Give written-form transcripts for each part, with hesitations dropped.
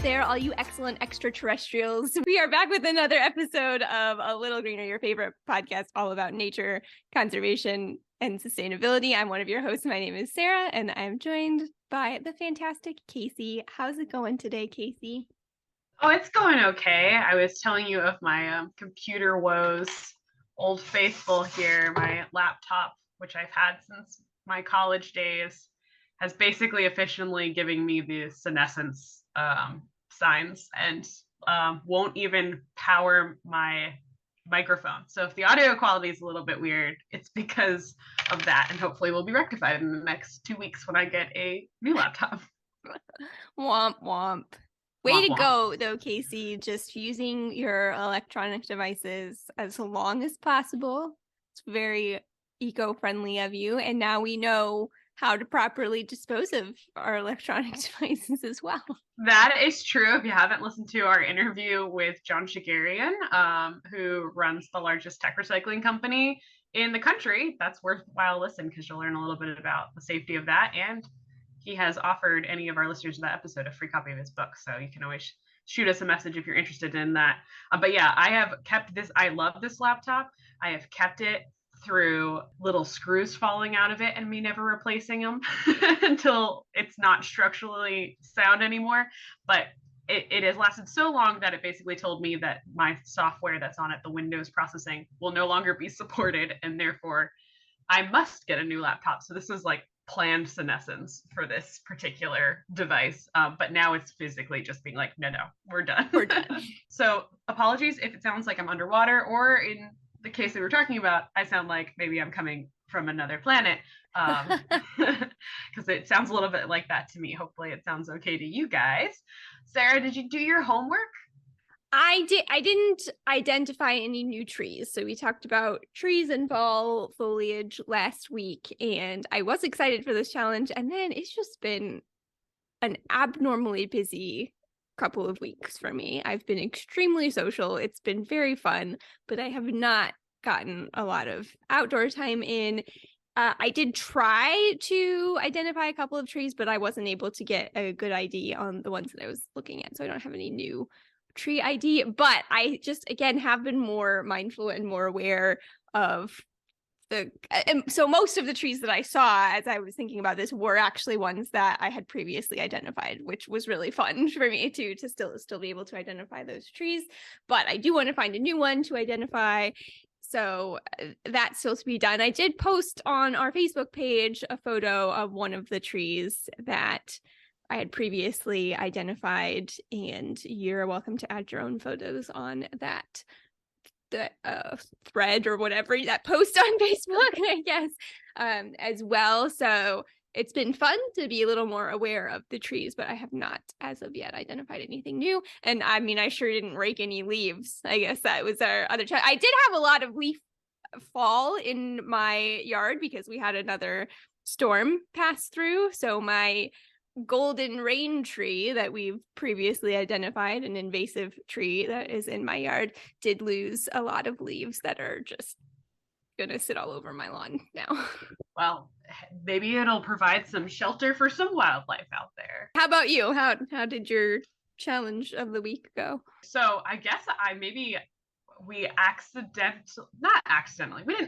there, all you excellent extraterrestrials. We are back with another episode of A Little Greener, your favorite podcast all about nature, conservation, and sustainability. I'm one of your hosts. My name is Sarah, and I'm joined by the fantastic Casey. How's it going today, Casey? Oh, it's going okay. I was telling you of my computer woes. Old Faithful here, my laptop, which I've had since my college days, has basically officially giving me the senescence signs and won't even power my microphone. So if the audio quality is a little bit weird, it's because of that, and hopefully will be rectified in the next 2 weeks when I get a new laptop. Womp womp. Way to go, though, Casey, just using your electronic devices as long as possible. It's very eco-friendly of you, and now we know how to properly dispose of our electronic devices as well. That is true. If you haven't listened to our interview with John Shigarian, who runs the largest tech recycling company in the country, that's worthwhile listen because you'll learn a little bit about the safety of that. And he has offered any of our listeners in that episode a free copy of his book. So you can always shoot us a message if you're interested in that. But yeah, I have kept this. I love this laptop. I have kept it through little screws falling out of it and me never replacing them until it's not structurally sound anymore. But it has lasted so long that it basically told me that my software that's on it, the Windows processing, will no longer be supported, and therefore I must get a new laptop. So this is like planned senescence for this particular device, but now it's physically just being like, no, we're done. We're done. So apologies if it sounds like I'm underwater, or in the case that we're talking about, I sound like maybe I'm coming from another planet, because it sounds a little bit like that to me. Hopefully it sounds okay to you guys. Sarah, did you do your homework? I didn't identify any new trees. So we talked about trees and fall foliage last week, and I was excited for this challenge. And then it's just been an abnormally busy couple of weeks for me. I've been extremely social. It's been very fun, but I have not gotten a lot of outdoor time in. I did try to identify a couple of trees, but I wasn't able to get a good ID on the ones that I was looking at. So I don't have any new tree ID, but I just, again, have been more mindful and more aware of so most of the trees that I saw as I was thinking about this were actually ones that I had previously identified, which was really fun for me to still be able to identify those trees. But I do want to find a new one to identify. So that's still to be done. I did post on our Facebook page a photo of one of the trees that I had previously identified, and you're welcome to add your own photos on that thread or whatever, that post on Facebook, I guess, as well. So it's been fun to be a little more aware of the trees, but I have not as of yet identified anything new. And I mean, I sure didn't rake any leaves. I guess that was our other challenge. I did have a lot of leaf fall in my yard because we had another storm pass through. So my golden rain tree that we've previously identified, an invasive tree that is in my yard, did lose a lot of leaves that are just gonna sit all over my lawn now. Well, maybe it'll provide some shelter for some wildlife out there. How about you? How did your challenge of the week go? So I guess we didn't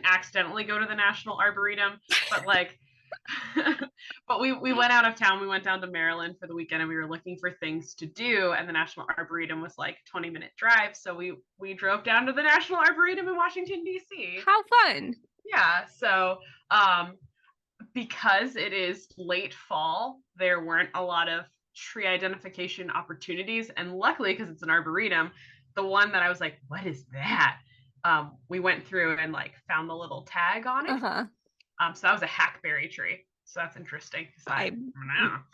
accidentally go to the National Arboretum, but like but we went out of town. We went down to Maryland for the weekend, and we were looking for things to do, and the National Arboretum was like 20-minute drive. So we drove down to the National Arboretum in Washington, D.C. How fun. Yeah. So because it is late fall, there weren't a lot of tree identification opportunities. And luckily, because it's an arboretum, the one that I was like, what is that? We went through and like found the little tag on it. Uh-huh. So that was a hackberry tree. So that's interesting. I'm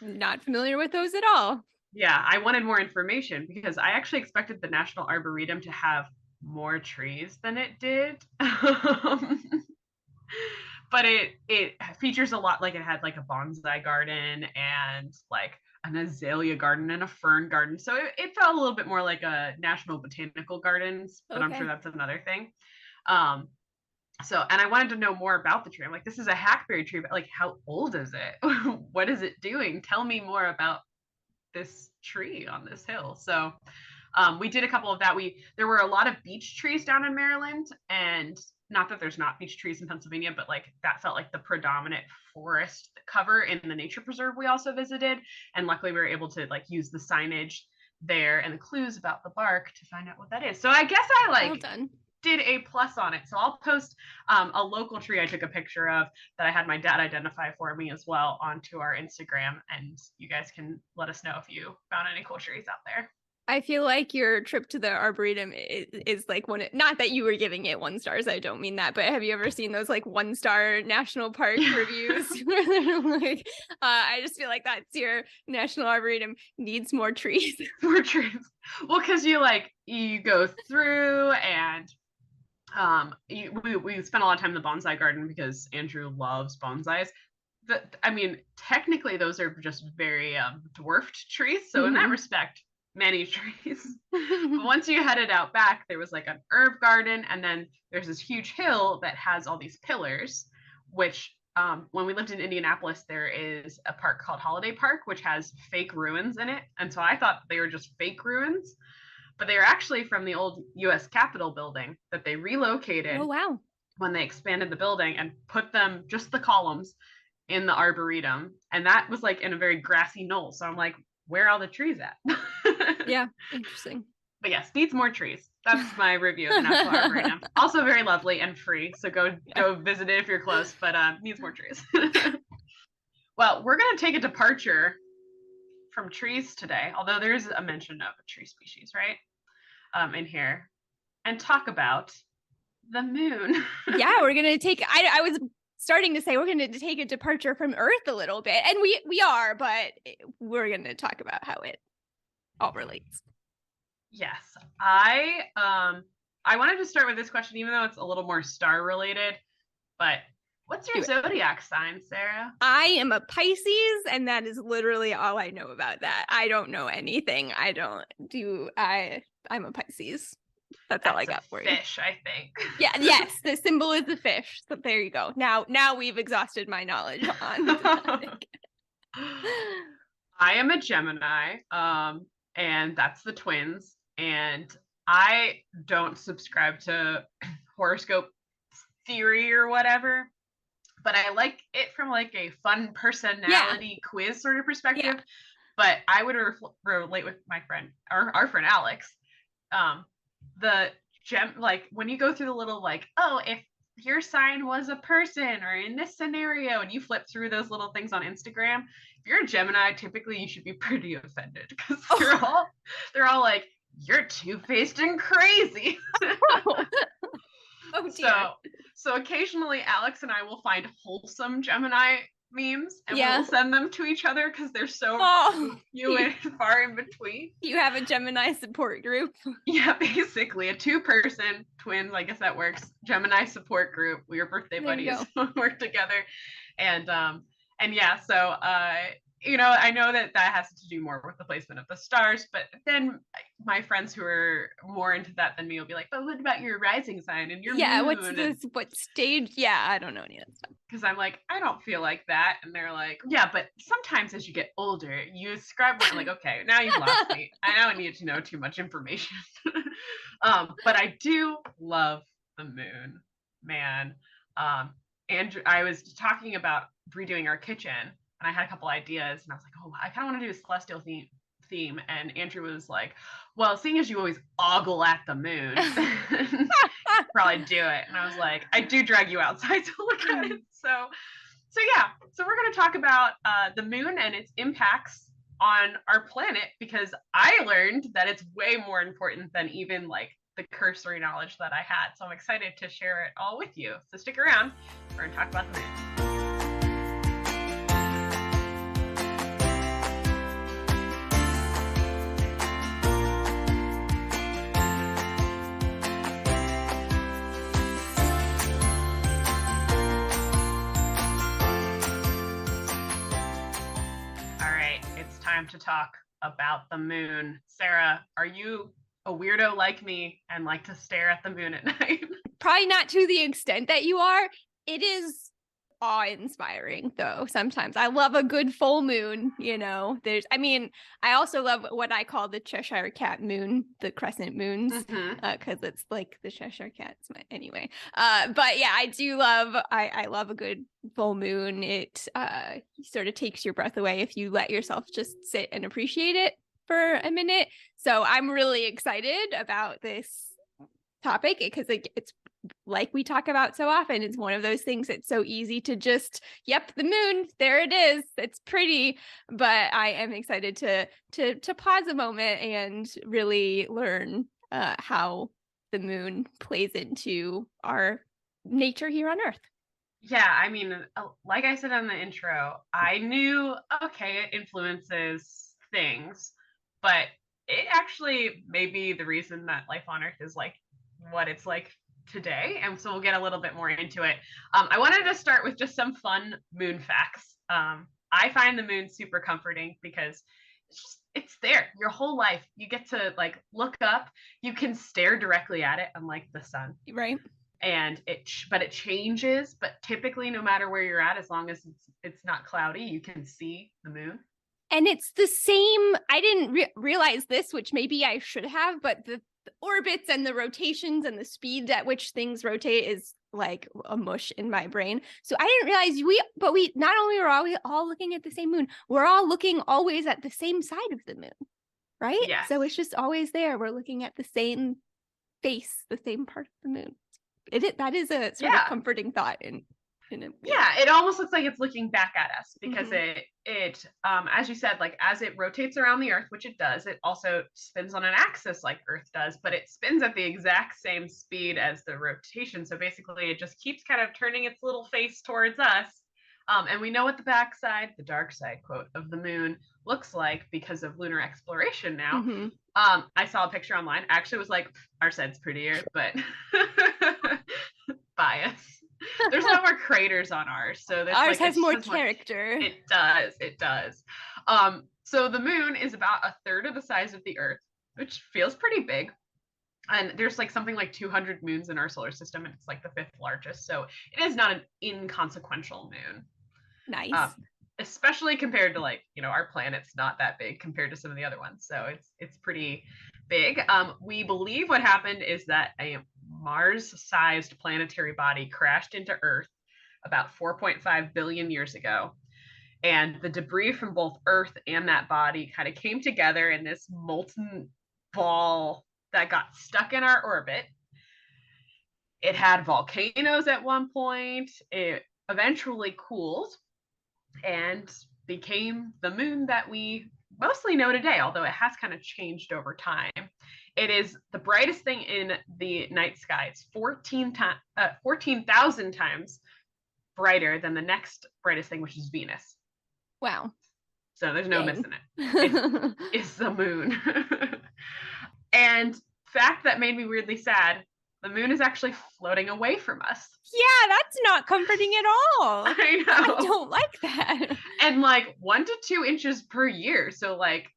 not familiar with those at all. Yeah, I wanted more information because I actually expected the National Arboretum to have more trees than it did. But it features a lot, like it had like a bonsai garden and like an azalea garden and a fern garden. So it felt a little bit more like a National Botanical Gardens, but okay. I'm sure that's another thing. So, and I wanted to know more about the tree. I'm like, this is a hackberry tree, but like, how old is it? What is it doing? Tell me more about this tree on this hill. So we did a couple of that. There were a lot of beech trees down in Maryland, and not that there's not beech trees in Pennsylvania, but like that felt like the predominant forest cover in the nature preserve we also visited. And luckily we were able to like use the signage there and the clues about the bark to find out what that is. So I guess I like Well done. did a plus on it. So I'll post a local tree I took a picture of that I had my dad identify for me as well onto our Instagram, and you guys can let us know if you found any cool trees out there. I feel like your trip to the Arboretum is like not that you were giving it 1 stars. I don't mean that, but have you ever seen those like 1-star national park reviews? Where they're like, I just feel like that's your National Arboretum needs more trees. More trees. Well, because you go through and we spent a lot of time in the bonsai garden because Andrew loves bonsais. I mean, technically those are just very dwarfed trees. So in that respect, many trees. But once you headed out back, there was like an herb garden, and then there's this huge hill that has all these pillars, which when we lived in Indianapolis, there is a park called Holiday Park, which has fake ruins in it. And so I thought they were just fake ruins, but they were actually from the old US Capitol building that they relocated. Oh, wow. When they expanded the building and put them, just the columns, in the Arboretum. And that was like in a very grassy knoll. So I'm like, where are all the trees at? Yeah, interesting. But yes, needs more trees. That's my review of the National Arboretum. Also very lovely and free, so go visit it if you're close, but needs more trees. Well, we're going to take a departure from trees today, although there's a mention of a tree species, right, in here, and talk about the moon. Yeah, we're going to take, I was starting to say we're going to take a departure from Earth a little bit, and we are, but we're going to talk about how it all relates. Yes, I wanted to start with this question, even though it's a little more star related, but what's your zodiac sign, Sarah? I am a Pisces, and that is literally all I know about that. I don't know anything. I'm a Pisces. That's all I got for you. Fish, I think. Yeah, yes, the symbol is a fish. So there you go. Now we've exhausted my knowledge on the topic. I am a Gemini, and that's the twins. And I don't subscribe to horoscope theory or whatever, but I like it from like a fun personality quiz sort of perspective. Yeah. But I would relate with my friend, our friend Alex. Like when you go through the little like, oh, if your sign was a person or in this scenario, and you flip through those little things on Instagram, if you're a Gemini, typically you should be pretty offended because they're all like, you're two-faced and crazy. Oh dear. So occasionally Alex and I will find wholesome Gemini memes and we'll send them to each other because they're so few and far in between. You have a Gemini support group. Yeah, basically a 2-person twins, I guess that works, Gemini support group. We were birthday buddies, work together, and yeah, so I know that has to do more with the placement of the stars, but then my friends who are more into that than me will be like, but what about your rising sign and your moon? What stage? Yeah, I don't know any of that stuff. Because I'm like, I don't feel like that. And they're like, yeah, but sometimes as you get older, you ascribe more. I'm like, okay, now you've lost me. I don't need to know too much information. But I do love the moon, man. Andrew, I was talking about redoing our kitchen, and I had a couple ideas, and I was like, oh, I kind of want to do a celestial theme. And Andrew was like, well, seeing as you always ogle at the moon, probably do it. And I was like, I do drag you outside to look at it. So yeah. So we're going to talk about the moon and its impacts on our planet, because I learned that it's way more important than even like the cursory knowledge that I had. So I'm excited to share it all with you. So stick around. We're going to talk about the moon. To talk about the moon. Sarah, are you a weirdo like me and like to stare at the moon at night? Probably not to the extent that you are. It is awe-inspiring though. Sometimes I love a good full moon, I also love what I call the Cheshire Cat moon, the crescent moons, because it's like the Cheshire Cat's anyway. But yeah, I love a good full moon. It sort of takes your breath away if you let yourself just sit and appreciate it for a minute. So I'm really excited about this topic because it's like we talk about so often. It's one of those things that's so easy to just, yep, the moon, there it is. It's pretty. But I am excited to pause a moment and really learn how the moon plays into our nature here on Earth. Yeah, I mean, like I said in the intro, I knew, okay, it influences things, but it actually may be the reason that life on Earth is like what it's like today. And so we'll get a little bit more into it. I wanted to start with just some fun moon facts. I find the moon super comforting because it's there your whole life. You get to like look up, you can stare directly at it, unlike the sun. Right. And it changes, but typically no matter where you're at, as long as it's not cloudy, you can see the moon. And it's the same, I didn't realize this, which maybe I should have, but the orbits and the rotations and the speed at which things rotate is like a mush in my brain. So I didn't realize we not only are we all looking at the same moon, we're all looking always at the same side of the moon, right? Yes. So it's just always there. We're looking at the same face, the same part of the moon. That is a sort of comforting thought yeah, it almost looks like it's looking back at us because it as you said, like as it rotates around the Earth, which it does, it also spins on an axis like Earth does, but it spins at the exact same speed as the rotation. So basically it just keeps kind of turning its little face towards us. And we know what the backside, the dark side, quote, of the moon looks like because of lunar exploration now. I saw a picture online. Actually, it was like, our side's prettier, but bias. There's no more craters on ours, so ours has more character. It does. So the moon is about a third of the size of the Earth, which feels pretty big. And there's like something like 200 moons in our solar system, and it's like the 5th largest. So it is not an inconsequential moon. Nice. Especially compared to like, our planet's not that big compared to some of the other ones. So it's pretty big. We believe what happened is that a Mars-sized planetary body crashed into Earth about 4.5 billion years ago. And the debris from both Earth and that body kind of came together in this molten ball that got stuck in our orbit. It had volcanoes at one point. It eventually cooled and became the moon that we mostly know today, although it has kind of changed over time. It is the brightest thing in the night sky. It's 14,000 times brighter than the next brightest thing, which is Venus. Wow. So there's no missing it. It's the moon. And fact that made me weirdly sad, the moon is actually floating away from us. Yeah, that's not comforting at all. I know. I don't like that. And like 1 to 2 inches per year. So like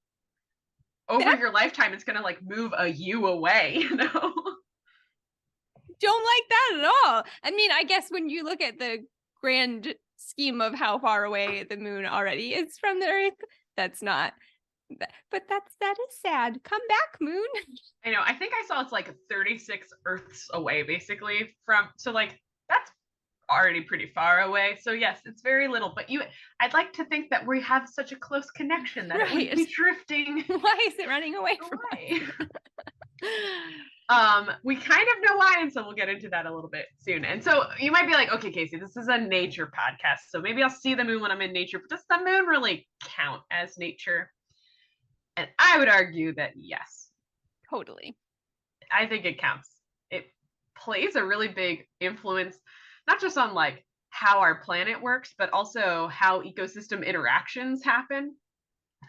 over your lifetime, it's going to like move a U away, Don't like that at all. I mean, I guess when you look at the grand scheme of how far away the moon already is from the Earth, that's not. But that is sad. Come back, moon. I know. I think I saw it's like 36 Earths away, basically. So like that's already pretty far away. So yes, it's very little. But I'd like to think that we have such a close connection that it would be drifting. Why is it running away from us? We kind of know why, and so we'll get into that a little bit soon. And so you might be like, okay, Casey, this is a nature podcast, so maybe I'll see the moon when I'm in nature. But does the moon really count as nature? And I would argue that yes. Totally. I think it counts. It plays a really big influence, not just on like how our planet works, but also how ecosystem interactions happen.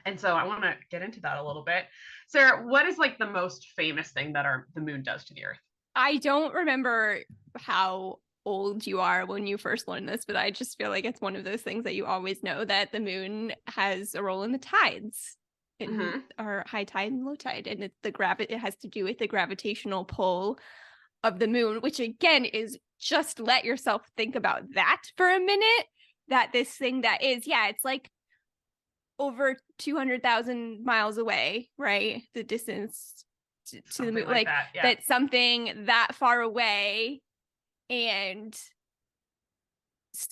And so I want to get into that a little bit. Sarah, what is like the most famous thing that the moon does to the Earth? I don't remember how old you are when you first learned this, but I just feel like it's one of those things that you always know, that the moon has a role in the tides. Or high tide and low tide, and it has to do with the gravitational pull of the moon, which again is just let yourself think about that for a minute, that this thing that is, it's like over 200,000 miles away, right? The distance to the moon, like that, yeah. That's something that far away, and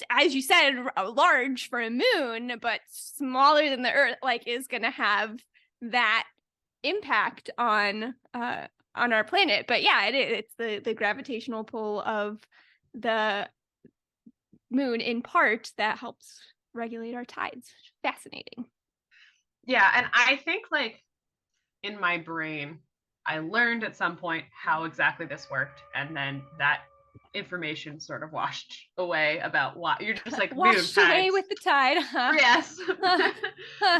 as you said, large for a moon, but smaller than the Earth, like, is going to have that impact on our planet. But yeah, it's the gravitational pull of the moon in part that helps regulate our tides. Fascinating. Yeah, and I think, like, in my brain, I learned at some point how exactly this worked, and then that information sort of washed away about why. You're just like, moon Washed away tides. with the tide, huh? Yes.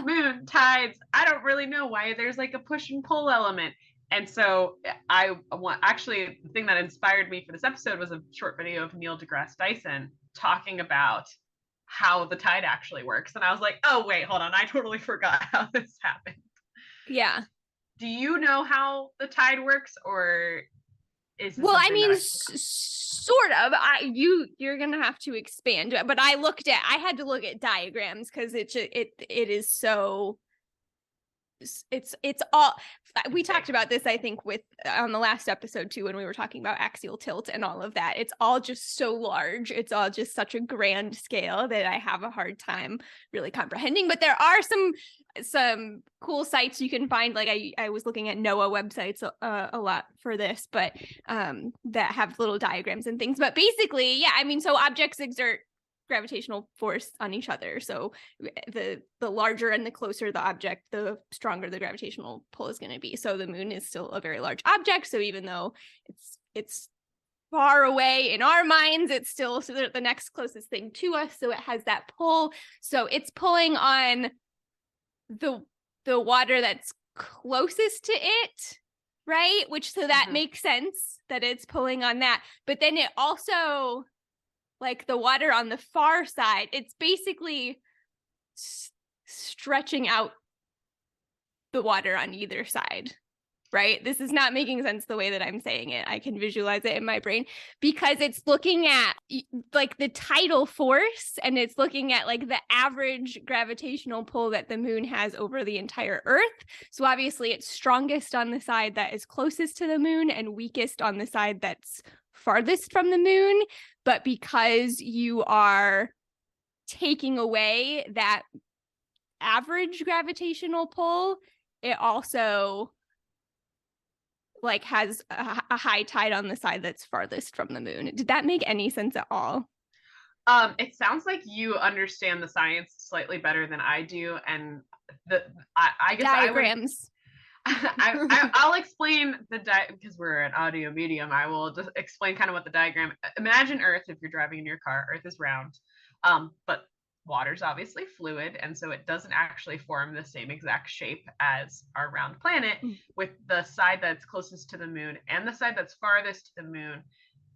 Moon tides. I don't really know why there's like a push and pull element. And so I want, actually, the thing that inspired me for this episode was a short video of Neil deGrasse Tyson talking about how the tide actually works. And I was like, oh, wait, hold on. I totally forgot how this happened. Yeah. Do you know how the tide works, or is this Well, I something mean, that sort of. You're gonna have to expand, but I had to look at diagrams because it is so. It's all, we talked about this, I think, with on the last episode too, when we were talking about axial tilt and all of that. It's all just so large. It's all just such a grand scale that I have a hard time really comprehending. But there are some cool sites you can find. Like I was looking at NOAA websites a lot for this, but that have little diagrams and things. But basically, yeah, I mean, so objects exert gravitational force on each other. So the larger and the closer the object, the stronger the gravitational pull is going to be. So the moon is still a very large object. So even though it's far away in our minds, it's still the next closest thing to us. So it has that pull. So it's pulling on the water that's closest to it, right? Which, so that makes sense that it's pulling on that. But then it also, like, the water on the far side, it's basically stretching out the water on either side, right? This is not making sense the way that I'm saying it. I can visualize it in my brain because it's looking at like the tidal force, and it's looking at like the average gravitational pull that the moon has over the entire Earth. So obviously it's strongest on the side that is closest to the moon and weakest on the side that's farthest from the moon. But because you are taking away that average gravitational pull, it also like has a high tide on the side that's farthest from the moon. Did that make any sense at all? It sounds like you understand the science slightly better than I do, and I guess diagrams. I'll explain because we're an audio medium. I will just explain kind of what the diagram. Imagine Earth. If you're driving in your car, Earth is round, but water's obviously fluid, and so it doesn't actually form the same exact shape as our round planet, with the side that's closest to the moon and the side that's farthest to the moon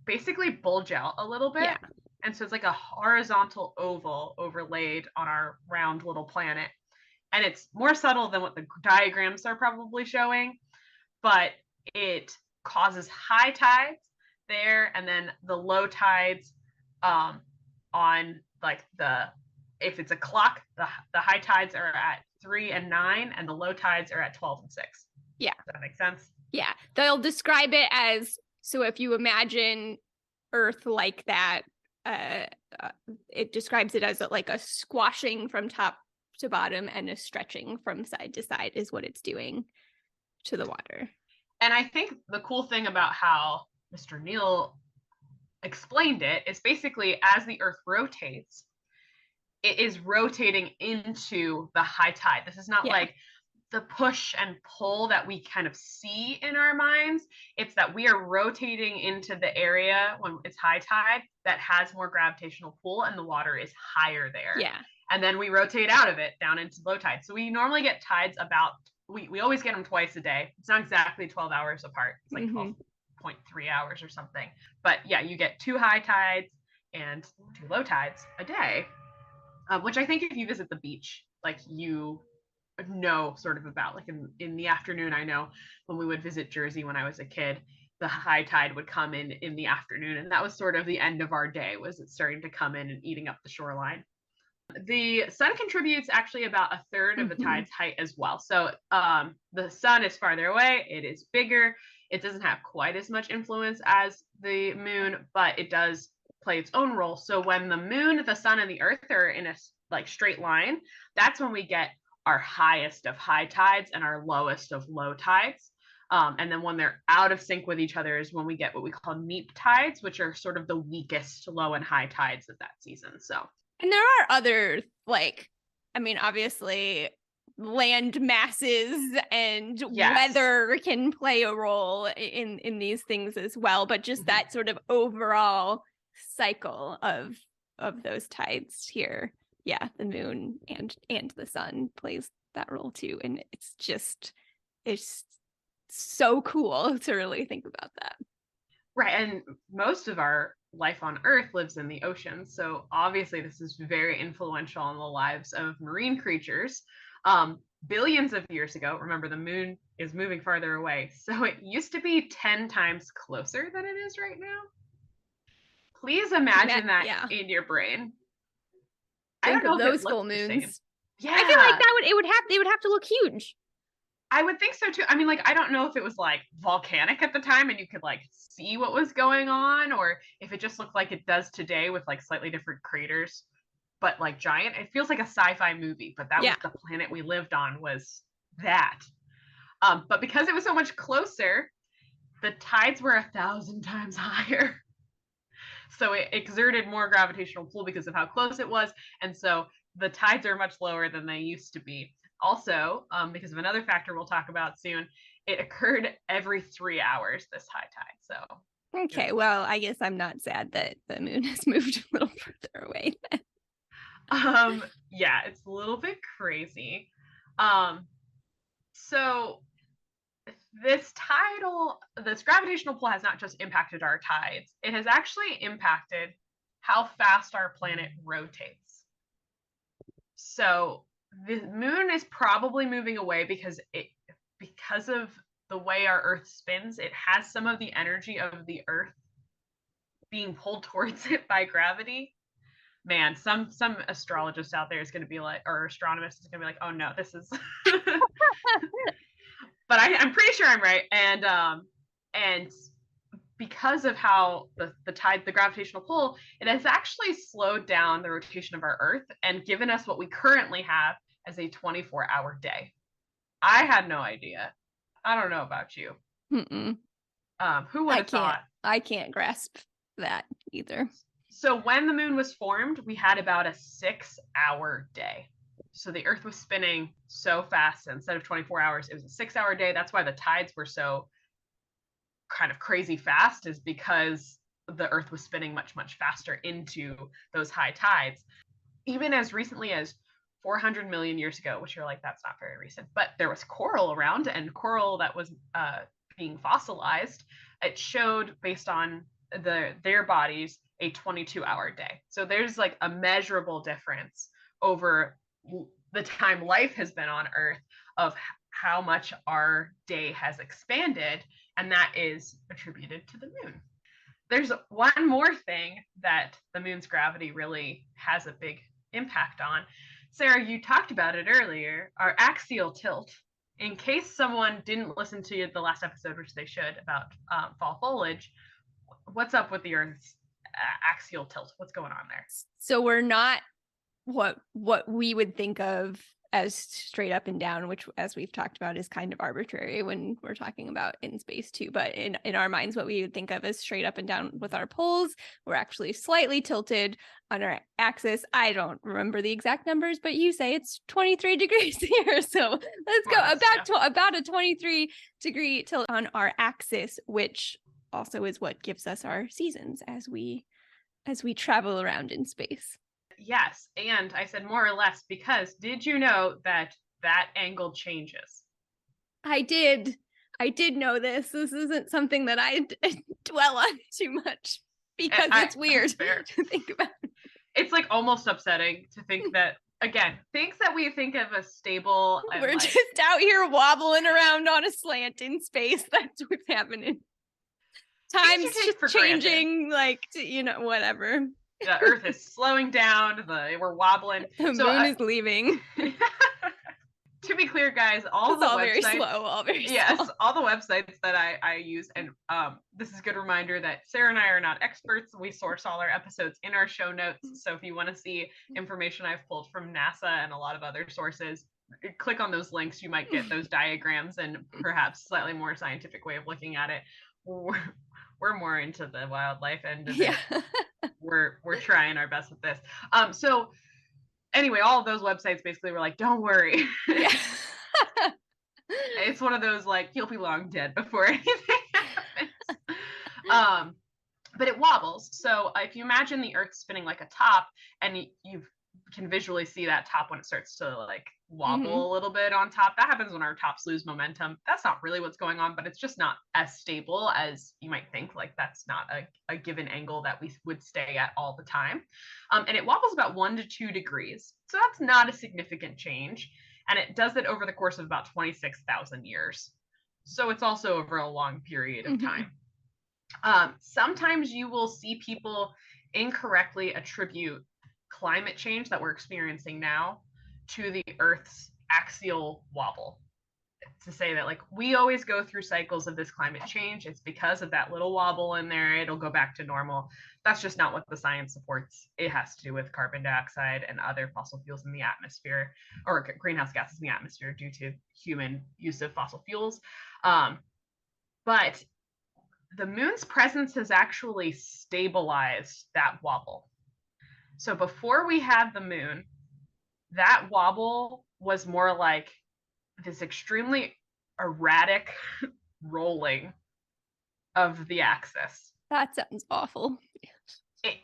basically bulge out a little bit. Yeah. And so it's like a horizontal oval overlaid on our round little planet. And it's more subtle than what the diagrams are probably showing, but it causes high tides there, and then the low tides on, like, if it's a clock, the high tides are at 3 and 9, and the low tides are at 12 and 6. Yeah. Does that make sense? Yeah. They'll describe it as, so if you imagine Earth like that, it describes it as like a squashing from top to bottom and a stretching from side to side is what it's doing to the water. And I think the cool thing about how Mr. Neal explained it is basically as the Earth rotates, it is rotating into the high tide. This is not like the push and pull that we kind of see in our minds. It's that we are rotating into the area when it's high tide that has more gravitational pull, and the water is higher there. Yeah. And then we rotate out of it down into low tide. So we normally get tides about, we always get them twice a day. It's not exactly 12 hours apart. It's like 12.3 hours or something. But yeah, you get 2 high tides and 2 low tides a day, which I think if you visit the beach, like, you know sort of about. Like in the afternoon, I know when we would visit Jersey when I was a kid, the high tide would come in the afternoon, and that was sort of the end of our day, was it starting to come in and eating up the shoreline. The sun contributes actually about a third of the tide's height as well. So the sun is farther away, it is bigger, it doesn't have quite as much influence as the moon, but it does play its own role. So when the moon, the sun, and the earth are in a like straight line, that's when we get our highest of high tides and our lowest of low tides. And then when they're out of sync with each other is when we get what we call neap tides, which are sort of the weakest low and high tides of that season. So, and there are other, like, I mean, obviously land masses and weather can play a role in these things as well, but just that sort of overall cycle of those tides here. Yeah, the moon and the sun plays that role too. And it's so cool to really think about that. Right. And most of our life on Earth lives in the ocean. So obviously this is very influential on the lives of marine creatures. Billions of years ago, remember the moon is moving farther away. So it used to be 10 times closer than it is right now. Please imagine that in your brain. Think of those full moons. Yeah. I feel like they would have to look huge. I would think so too. I mean, like, I don't know if it was like volcanic at the time and you could like see what was going on, or if it just looked like it does today with like slightly different craters, but like giant. It feels like a sci-fi movie, but that was the planet we lived on, was that. But because it was so much closer, the tides were 1,000 times higher. So it exerted more gravitational pull because of how close it was. And so the tides are much lower than they used to be. Also, because of another factor we'll talk about soon, it occurred every 3 hours, this high tide. So okay, well, I guess I'm not sad that the moon has moved a little further away then. Yeah, it's a little bit crazy. So this gravitational pull has not just impacted our tides, it has actually impacted how fast our planet rotates. So the moon is probably moving away because of the way our Earth spins, it has some of the energy of the Earth being pulled towards it by gravity. Man, some astrologist out there is going to be like, or astronomist is going to be like, oh no, this is. But I'm pretty sure I'm right, and because of how the gravitational pull, it has actually slowed down the rotation of our Earth and given us what we currently have as a 24-hour day. I had no idea. I don't know about you. Who would have thought? I can't grasp that either. So when the moon was formed, we had about a 6-hour day. So the Earth was spinning so fast, instead of 24 hours, it was a 6-hour day. That's why the tides were so kind of crazy fast, is because the Earth was spinning much, much faster into those high tides. Even as recently as 400 million years ago, which you're like, that's not very recent, but there was coral around, and coral that was being fossilized, it showed, based on their bodies, a 22-hour day. So there's like a measurable difference over the time life has been on Earth of how much our day has expanded, and that is attributed to the moon. There's one more thing that the moon's gravity really has a big impact on. Sarah, you talked about it earlier, our axial tilt. In case someone didn't listen to the last episode, which they should, about fall foliage, what's up with the Earth's axial tilt? What's going on there? So we're not what we would think of as straight up and down, which, as we've talked about, is kind of arbitrary when we're talking about in space too. But in our minds, what we would think of as straight up and down with our poles, we're actually slightly tilted on our axis. I don't remember the exact numbers, but you say it's 23 degrees here. So let's go about a 23-degree tilt on our axis, which also is what gives us our seasons as we travel around in space. Yes, and I said more or less because did you know that angle changes? I did know this. This isn't something that I dwell on too much because it's weird to think about. It's like almost upsetting to think that, again, things that we think of as stable. We're just out here wobbling around on a slant in space. That's what's happening. Time's you take just for granted. changing, like, whatever. The Earth is slowing down. We're wobbling. The So moon is leaving. to be clear, guys, all It's the all websites, very slow, all very yes, slow. all the websites that I use, and this is a good reminder that Sarah and I are not experts. We source all our episodes in our show notes. So if you want to see information I've pulled from NASA and a lot of other sources, click on those links. You might get those diagrams and perhaps slightly more scientific way of looking at it. We're more into the wildlife end of it. We're trying our best with this. So anyway, all of those websites basically were like, don't worry. Yeah. It's one of those like, you'll be long dead before anything happens. But it wobbles. So if you imagine the Earth spinning like a top, and you can visually see that top when it starts to like wobble a little bit on top. That happens when our tops lose momentum. That's not really what's going on, but it's just not as stable as you might think. Like that's not a given angle that we would stay at all the time. And it wobbles about 1 to 2 degrees. So that's not a significant change. And it does it over the course of about 26,000 years. So it's also over a long period of time. Sometimes you will see people incorrectly attribute climate change that we're experiencing now to the Earth's axial wobble. To say that like we always go through cycles of this climate change, it's because of that little wobble in there, it'll go back to normal. That's just not what the science supports. It has to do with carbon dioxide and other fossil fuels in the atmosphere, or greenhouse gases in the atmosphere due to human use of fossil fuels. But the moon's presence has actually stabilized that wobble. So before we had the moon, that wobble was more like this extremely erratic rolling of the axis. That sounds awful.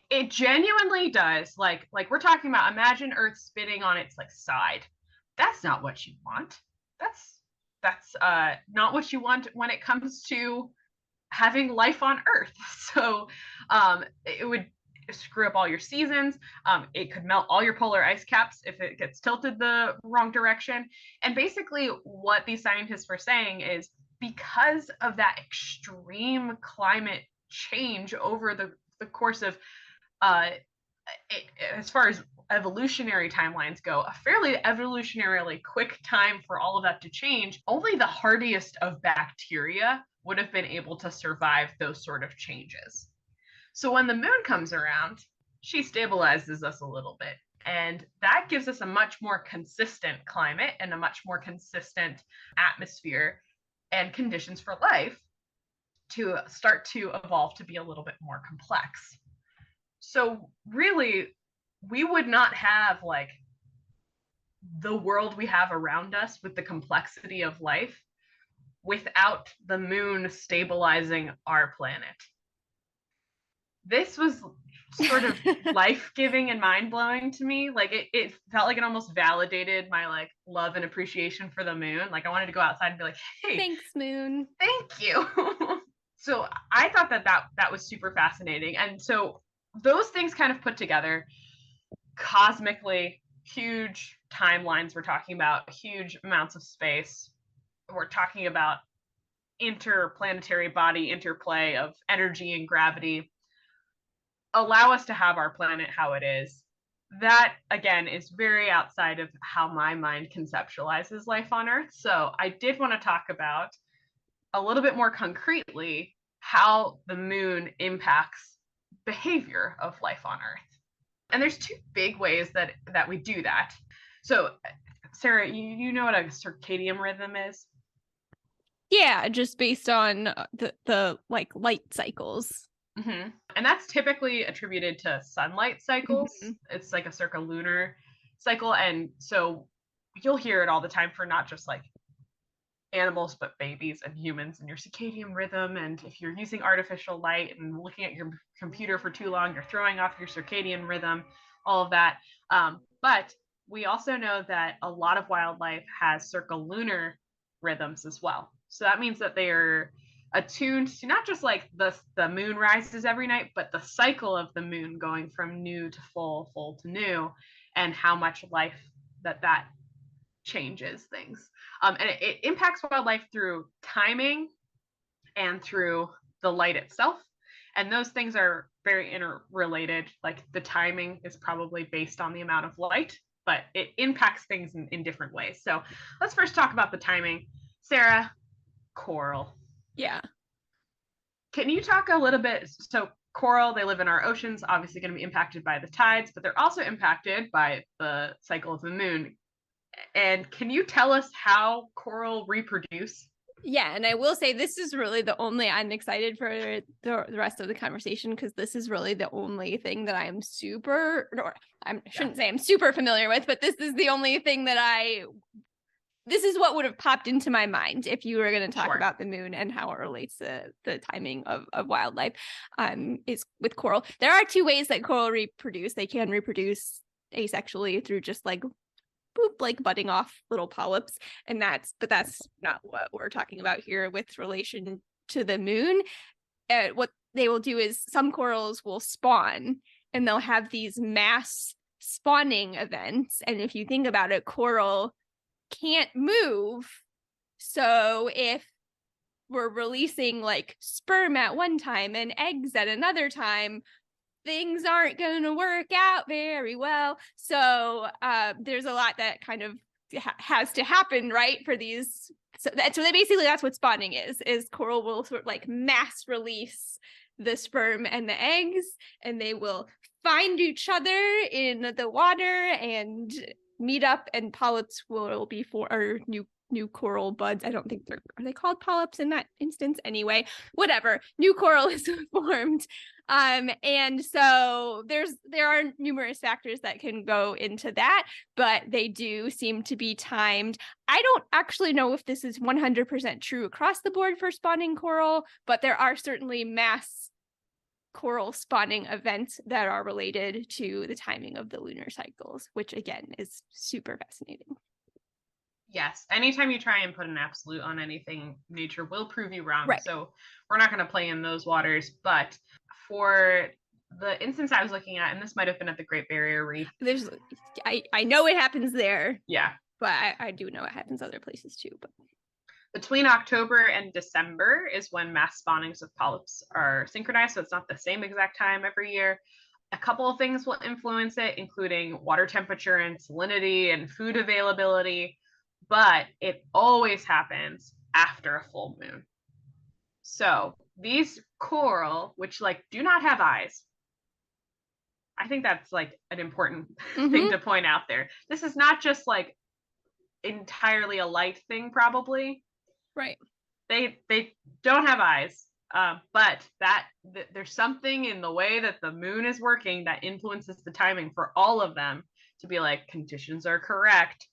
It genuinely does. Like we're talking about, imagine Earth spinning on its like side. That's not what you want. That's not what you want when it comes to having life on Earth. So it would screw up all your seasons. It could melt all your polar ice caps if it gets tilted the wrong direction. And basically what these scientists were saying is because of that extreme climate change over the course of, as far as evolutionary timelines go, a fairly evolutionarily quick time for all of that to change, only the hardiest of bacteria would have been able to survive those sort of changes. So when the moon comes around, she stabilizes us a little bit. And that gives us a much more consistent climate and a much more consistent atmosphere and conditions for life to start to evolve to be a little bit more complex. So really, we would not have like the world we have around us with the complexity of life without the moon stabilizing our planet. This was sort of life-giving and mind-blowing to me. Like it felt like it almost validated my like love and appreciation for the moon. Like I wanted to go outside and be like, hey, thanks, moon. Thank you. So I thought that was super fascinating. And so those things kind of put together, cosmically huge timelines we're talking about, huge amounts of space. We're talking about interplanetary body interplay of energy and gravity, allow us to have our planet how it is. That, again, is very outside of how my mind conceptualizes life on Earth. So I did want to talk about a little bit more concretely how the moon impacts behavior of life on Earth. And there's two big ways that we do that. So, Sarah, you know what a circadian rhythm is? Yeah, just based on the like light cycles. Mm-hmm. And that's typically attributed to sunlight cycles. It's like a lunar cycle. And so you'll hear it all the time for not just like animals, but babies and humans, and your circadian rhythm. And if you're using artificial light and looking at your computer for too long, you're throwing off your circadian rhythm, all of that. But we also know that a lot of wildlife has circulunar rhythms as well. So that means that they are attuned to not just like the moon rises every night, but the cycle of the moon going from new to full, full to new, and how much life that changes things. And it impacts wildlife through timing and through the light itself. And those things are very interrelated. Like the timing is probably based on the amount of light, but it impacts things in different ways. So let's first talk about the timing. Sara, coral. Yeah. Can you talk a little bit? So coral, they live in our oceans, obviously going to be impacted by the tides, but they're also impacted by the cycle of the moon. And can you tell us how coral reproduce? Yeah, and I will say this is really the only, I'm excited for the rest of the conversation because this is really the only thing that I'm super, or I shouldn't say I'm super familiar with, but this is the only thing that this is what would have popped into my mind if you were going to talk Sure. about the moon and how it relates to the timing of wildlife, is with coral. There are two ways that coral reproduce. They can reproduce asexually through just like boop, like budding off little polyps. And that's not what we're talking about here with relation to the moon. What they will do is some corals will spawn and they'll have these mass spawning events. And if you think about it, coral can't move. So if we're releasing like sperm at one time and eggs at another time, things aren't going to work out very well. So there's a lot that kind of has to happen, right, for these. So that's what spawning is coral will sort of like mass release the sperm and the eggs, and they will find each other in the water and meet up, and polyps will be or new coral buds. I don't think are they called polyps in that instance anyway, whatever, new coral is formed. And so there are numerous factors that can go into that, but they do seem to be timed. I don't actually know if this is 100% true across the board for spawning coral, but there are certainly mass coral spawning events that are related to the timing of the lunar cycles, which again is super fascinating. Yes. Anytime you try and put an absolute on anything, nature will prove you wrong. Right. So we're not going to play in those waters. But for the instance I was looking at, and this might have been at the Great Barrier Reef. I know it happens there. Yeah. But I do know it happens other places too. But between October and December is when mass spawnings of polyps are synchronized. So it's not the same exact time every year. A couple of things will influence it, including water temperature and salinity and food availability. But it always happens after a full moon. So these coral, which like do not have eyes, I think that's like an important thing to point out there. This is not just like entirely a light thing, probably. Right. They don't have eyes, but there's something in the way that the moon is working that influences the timing for all of them to be like, conditions are correct.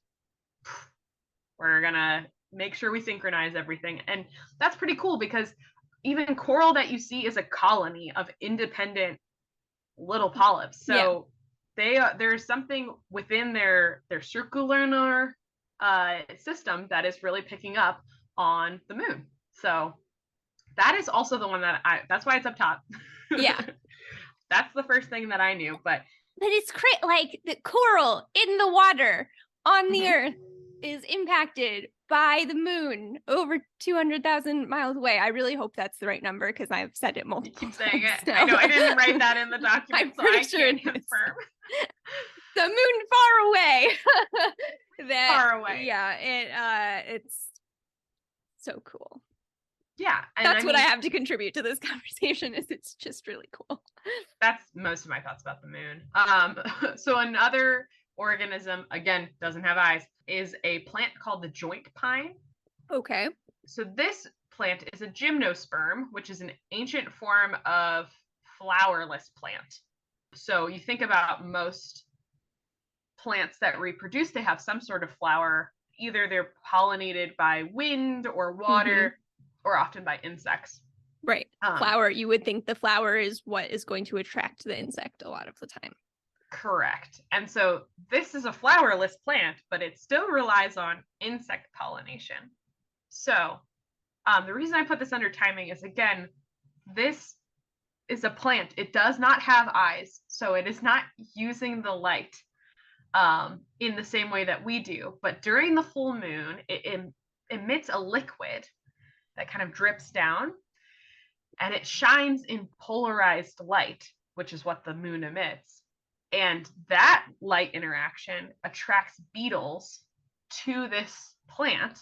We're gonna make sure we synchronize everything. And that's pretty cool because even coral that you see is a colony of independent little polyps. So there's something within their circulunar system that is really picking up on the moon. So that is also the one that's why it's up top. Yeah. That's the first thing that I knew. But it's like the coral in the water on the earth is impacted by the moon over 200,000 miles away. I really hope that's the right number because I've said it multiple times. Saying it. I know I didn't write that in the document, so I can't confirm. The moon far away. Far away. Yeah, it's so cool. Yeah. And that's what I have to contribute to this conversation is it's just really cool. That's most of my thoughts about the moon. So another organism, again, doesn't have eyes, is a plant called the joint pine. Okay. So this plant is a gymnosperm, which is an ancient form of flowerless plant. So you think about most plants that reproduce, they have some sort of flower. Either they're pollinated by wind or water, or often by insects. Right. Flower, you would think the flower is what is going to attract the insect a lot of the time. Correct. And so this is a flowerless plant, but it still relies on insect pollination. So the reason I put this under timing is, again, this is a plant. It does not have eyes, so it is not using the light in the same way that we do. But during the full moon, it emits a liquid that kind of drips down. and it shines in polarized light, which is what the moon emits. And that light interaction attracts beetles to this plant,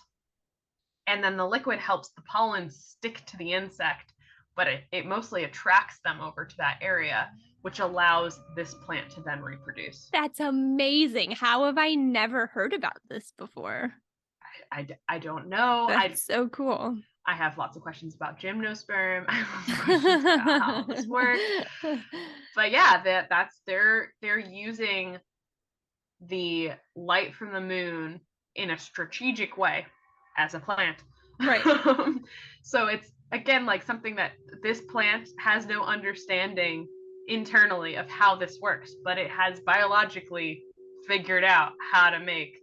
and then the liquid helps the pollen stick to the insect, but it mostly attracts them over to that area, which allows this plant to then reproduce. That's amazing. How have I never heard about this before? I don't know. That's so cool. I have lots of questions about gymnosperm. I have lots of questions about how this works. But yeah, they're using the light from the moon in a strategic way as a plant. Right. So it's again like something that this plant has no understanding internally of how this works, but it has biologically figured out how to make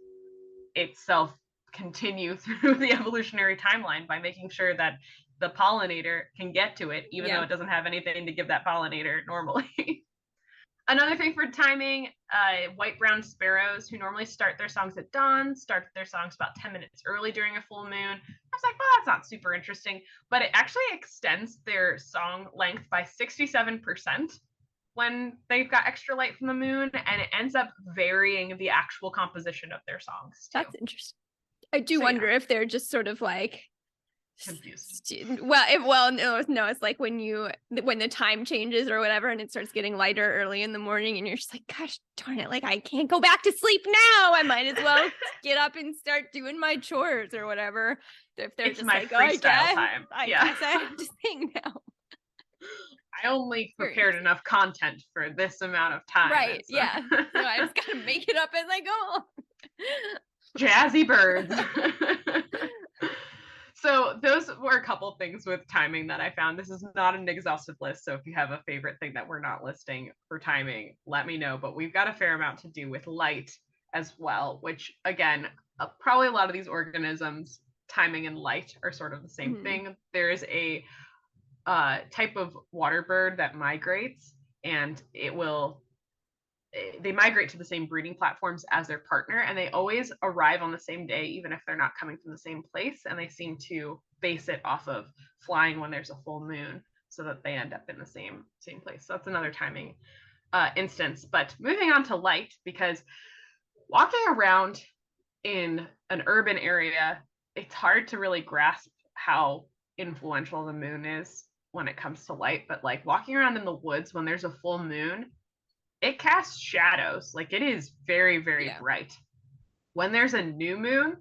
itself continue through the evolutionary timeline by making sure that the pollinator can get to it, even though it doesn't have anything to give that pollinator normally. Another thing for timing, white-brown sparrows who normally start their songs at dawn, start their songs about 10 minutes early during a full moon. I was like, well, that's not super interesting, but it actually extends their song length by 67% when they've got extra light from the moon, and it ends up varying the actual composition of their songs too. That's interesting. I do wonder if they're just sort of like confused. No, it's like when the time changes or whatever, and it starts getting lighter early in the morning, and you're just like, gosh darn it, like I can't go back to sleep now. I might as well get up and start doing my chores or whatever. If they're it's just my like, freestyle time. I guess I have to sing now. I only prepared enough content for this amount of time. Right. So. Yeah. So I just gotta make it up as I go. Jazzy birds. So those were a couple things with timing that I found. This is not an exhaustive list, so if you have a favorite thing that we're not listing for timing, let me know. But we've got a fair amount to do with light as well, which again, probably a lot of these organisms, timing and light are sort of the same thing. There is a type of water bird that migrates, and they migrate to the same breeding platforms as their partner, and they always arrive on the same day, even if they're not coming from the same place. And they seem to base it off of flying when there's a full moon, so that they end up in the same place. So that's another timing instance. But moving on to light, because walking around in an urban area, it's hard to really grasp how influential the moon is when it comes to light. But like walking around in the woods when there's a full moon, it casts shadows. Like it is very, very bright. When there's a new moon,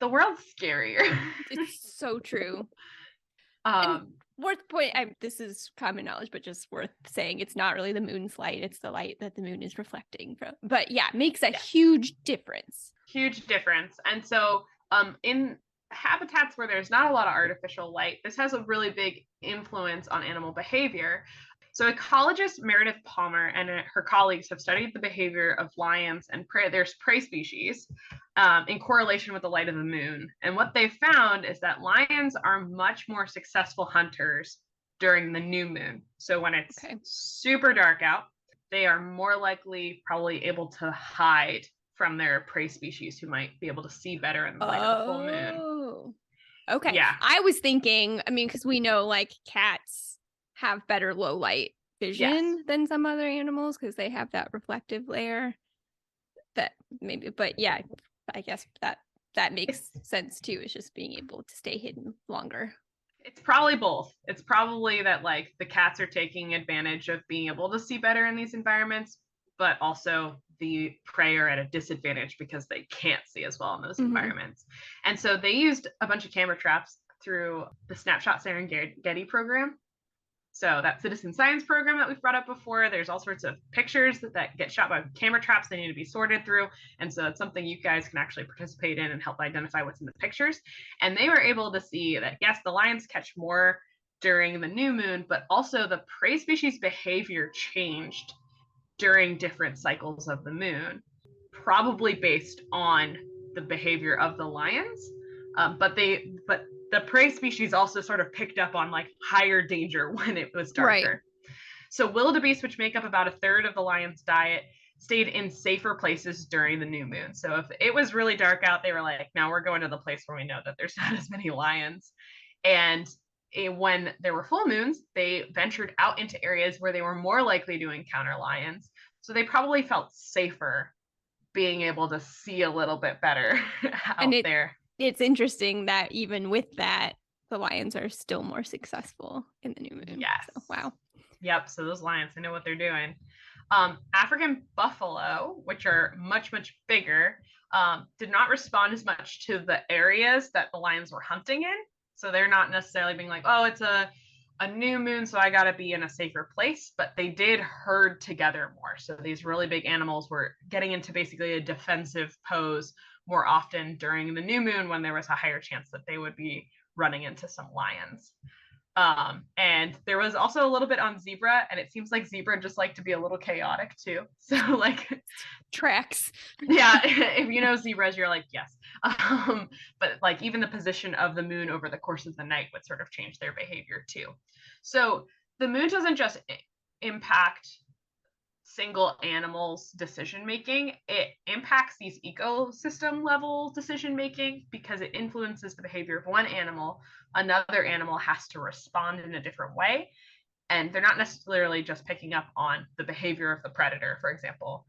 the world's scarier. It's so true. Worth point, this is common knowledge, but just worth saying, it's not really the moon's light, it's the light that the moon is reflecting from. But yeah, it makes a huge difference. Huge difference. And so in habitats where there's not a lot of artificial light, this has a really big influence on animal behavior. So ecologist Meredith Palmer and her colleagues have studied the behavior of lions and there's prey species in correlation with the light of the moon. And what they found is that lions are much more successful hunters during the new moon. So when it's super dark out, they are more likely probably able to hide from their prey species who might be able to see better in the light of the full moon. Okay. Yeah. I was thinking, I mean, because we know like cats have better low light vision than some other animals because they have that reflective layer that maybe, but yeah, I guess that makes sense too. It's just being able to stay hidden longer. It's probably both. It's probably that like the cats are taking advantage of being able to see better in these environments, but also the prey are at a disadvantage because they can't see as well in those environments. And so they used a bunch of camera traps through the Snapshot Serengeti program. So that citizen science program that we've brought up before, there's all sorts of pictures that get shot by camera traps. They need to be sorted through. And so it's something you guys can actually participate in and help identify what's in the pictures. And they were able to see that, yes, the lions catch more during the new moon, but also the prey species behavior changed during different cycles of the moon, probably based on the behavior of the lions. But the prey species also sort of picked up on like higher danger when it was darker. Right. So wildebeest, which make up about a third of the lion's diet, stayed in safer places during the new moon. So if it was really dark out, they were like, now we're going to the place where we know that there's not as many lions. And when there were full moons, they ventured out into areas where they were more likely to encounter lions. So they probably felt safer being able to see a little bit better And out there. it's interesting that even with that, the lions are still more successful in the new moon. Yes. So, wow. Yep. So those lions, they know what they're doing. African buffalo, which are much, much bigger, did not respond as much to the areas that the lions were hunting in. So they're not necessarily being like, oh, it's a new moon, so I got to be in a safer place. But they did herd together more. So these really big animals were getting into basically a defensive pose more often during the new moon when there was a higher chance that they would be running into some lions. And there was also a little bit on zebra, and it seems like zebra just like to be a little chaotic too. So like tracks. Yeah, if you know zebras, you're like, yes. But like even the position of the moon over the course of the night would sort of change their behavior too. So the moon doesn't just impact single animals' decision making, it impacts these ecosystem level decision making because it influences the behavior of one animal. Another animal has to respond in a different way. And they're not necessarily just picking up on the behavior of the predator, for example.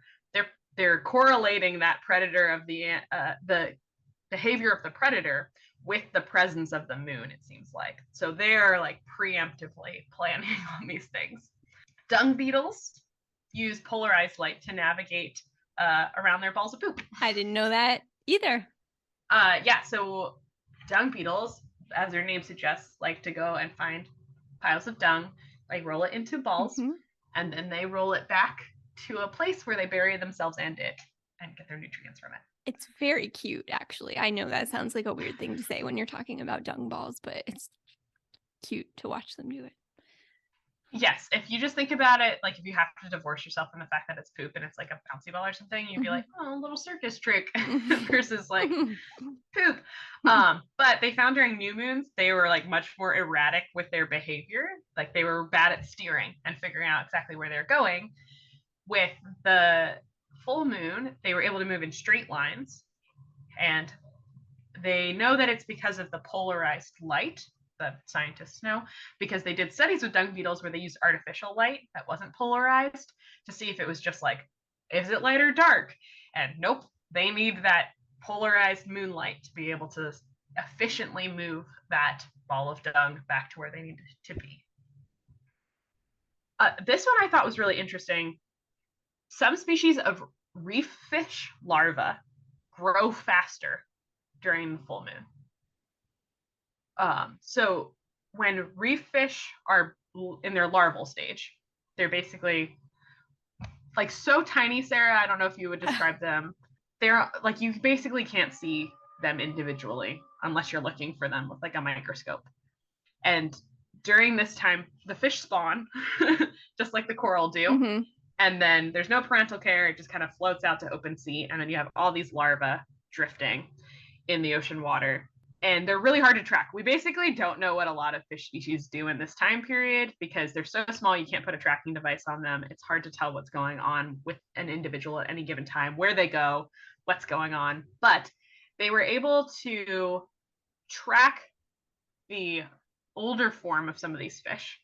They're correlating that predator of the behavior of the predator with the presence of the moon, it seems like. So they're like preemptively planning on these things. Dung beetles use polarized light to navigate around their balls of poop. I didn't know that either. Yeah, so dung beetles, as their name suggests, like to go and find piles of dung, like roll it into balls, and then they roll it back to a place where they bury themselves and it and get their nutrients from it. It's very cute, actually. I know that sounds like a weird thing to say when you're talking about dung balls, but it's cute to watch them do it. Yes, if you just think about it, like if you have to divorce yourself from the fact that it's poop and it's like a bouncy ball or something, you'd be like, oh, a little circus trick versus like poop. But they found during new moons, they were like much more erratic with their behavior. Like they were bad at steering and figuring out exactly where they're going. With the full moon, they were able to move in straight lines. And they know that it's because of the polarized light, the scientists know, because they did studies with dung beetles where they used artificial light that wasn't polarized to see if it was just like, is it light or dark? And nope, they need that polarized moonlight to be able to efficiently move that ball of dung back to where they needed it to be. This one I thought was really interesting. Some species of reef fish larvae grow faster during the full moon. So when reef fish are in their larval stage, they're basically like so tiny, Sarah, I don't know if you would describe them. They're like, you basically can't see them individually unless you're looking for them with like a microscope. And during this time, the fish spawn, just like the coral do. And then there's no parental care. It just kind of floats out to open sea. And then you have all these larvae drifting in the ocean water. And they're really hard to track. We basically don't know what a lot of fish species do in this time period because they're so small, you can't put a tracking device on them. It's hard to tell what's going on with an individual at any given time, where they go, what's going on. But they were able to track the older form of some of these fish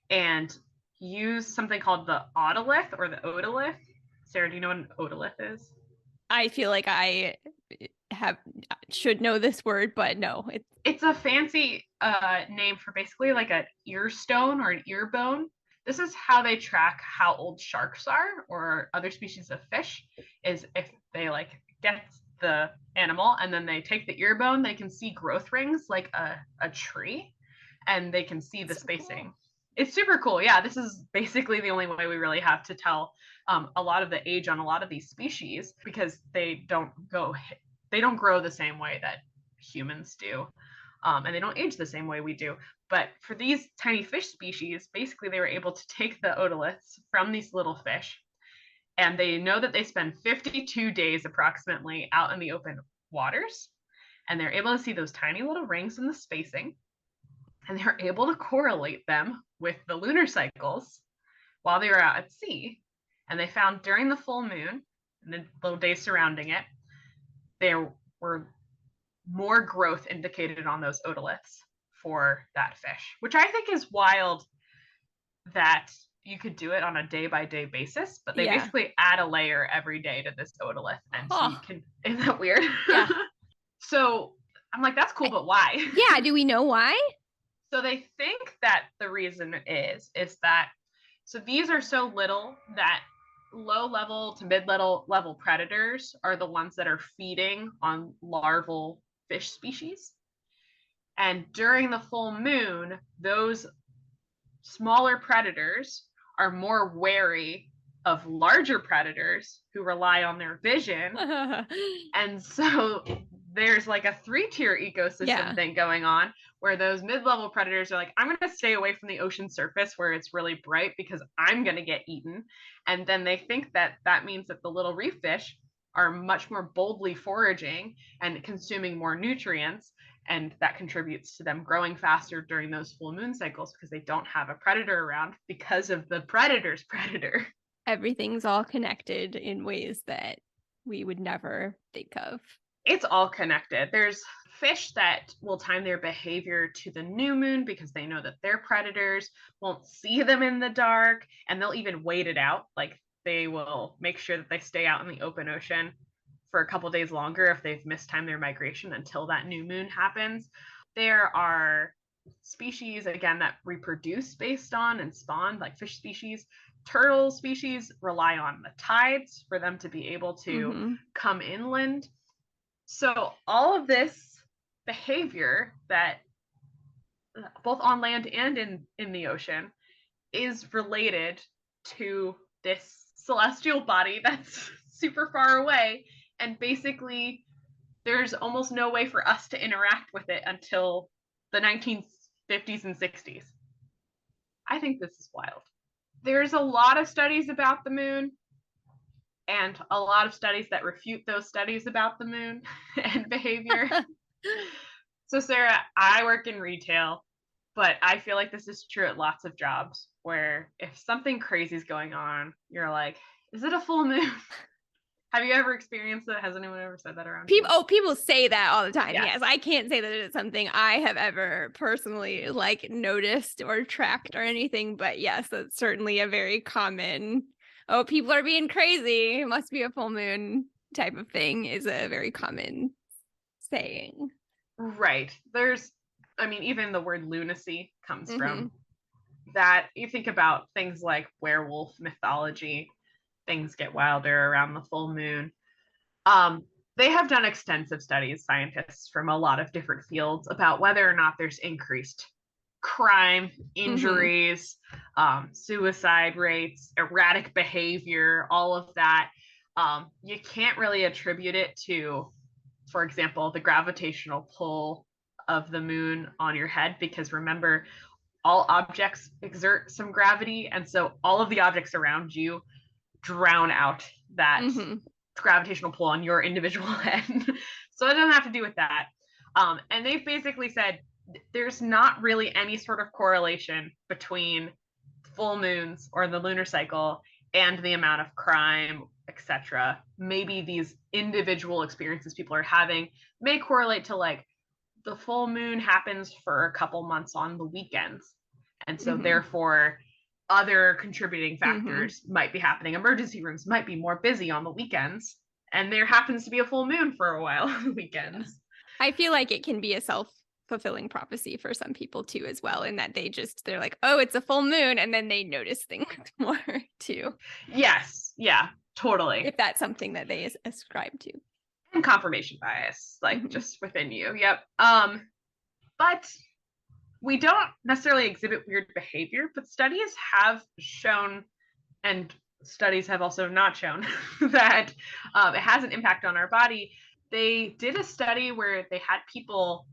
and use something called the otolith or the otolith. Sarah, do you know what an otolith is? I feel like I should know this word, but no. It's a fancy name for basically like an ear stone or an ear bone. This is how they track how old sharks are or other species of fish, is if they like get the animal and then they take the ear bone, they can see growth rings like a tree and they can see the spacing. Cool. It's super cool. Yeah, this is basically the only way we really have to tell a lot of the age on a lot of these species because they don't grow the same way that humans do. And they don't age the same way we do. But for these tiny fish species, basically they were able to take the otoliths from these little fish, and they know that they spend 52 days approximately out in the open waters, and they're able to see those tiny little rings in the spacing, and they're able to correlate them with the lunar cycles while they were out at sea. And they found during the full moon and the little days surrounding it, there were more growth indicated on those otoliths for that fish, which I think is wild that you could do it on a day by day basis, but they Yeah. basically add a layer every day to this otolith. And so you Huh. can, isn't that weird? Yeah. So I'm like, that's cool, but why? Yeah. Do we know why? So they think that the reason is that, so these are so little that low level to mid level predators are the ones that are feeding on larval fish species. And during the full moon, those smaller predators are more wary of larger predators who rely on their vision. And so there's like a 3-tier ecosystem thing going on where those mid-level predators are like, I'm going to stay away from the ocean surface where it's really bright because I'm going to get eaten. And then they think that that means that the little reef fish are much more boldly foraging and consuming more nutrients. And that contributes to them growing faster during those full moon cycles because they don't have a predator around because of the predator's predator. Everything's all connected in ways that we would never think of. It's all connected. There's fish that will time their behavior to the new moon because they know that their predators won't see them in the dark, and they'll even wait it out. Like they will make sure that they stay out in the open ocean for a couple days longer if they've mistimed their migration until that new moon happens. There are species, again, that reproduce based on and spawn, like fish species. Turtle species rely on the tides for them to be able to come inland. So all of this behavior that both on land and in the ocean is related to this celestial body that's super far away. And basically, there's almost no way for us to interact with it until the 1950s and 60s. I think this is wild. There's a lot of studies about the moon and a lot of studies that refute those studies about the moon and behavior. So, Sarah, I work in retail, but I feel like this is true at lots of jobs where if something crazy is going on, you're like, is it a full moon? Have you ever experienced that? Has anyone ever said that around you? People say that all the time. Yes. Yes. I can't say that it's something I have ever personally like noticed or tracked or anything, but yes, that's certainly a very common, oh, people are being crazy, it must be a full moon type of thing is a very common saying. Right. Even the word lunacy comes from that. You think about things like werewolf mythology, things get wilder around the full moon. They have done extensive studies, scientists from a lot of different fields, about whether or not there's increased crime, injuries, suicide rates, erratic behavior, all of that. You can't really attribute it to, for example, the gravitational pull of the moon on your head, because remember, all objects exert some gravity, and so all of the objects around you drown out that gravitational pull on your individual head. So it doesn't have to do with that. And they've basically said there's not really any sort of correlation between full moons or the lunar cycle and the amount of crime, etc. Maybe these individual experiences people are having may correlate to, like, the full moon happens for a couple months on the weekends. And so therefore other contributing factors might be happening. Emergency rooms might be more busy on the weekends, and there happens to be a full moon for a while on the weekends. I feel like it can be a self-fulfilling prophecy for some people too, as well, in that they're like, oh, it's a full moon, and then they notice things more too. Yes. Yeah, totally. If that's something that they ascribe to. And confirmation bias, like just within you. Yep. But we don't necessarily exhibit weird behavior, but studies have shown, and studies have also not shown, that it has an impact on our body. They did a study where they had people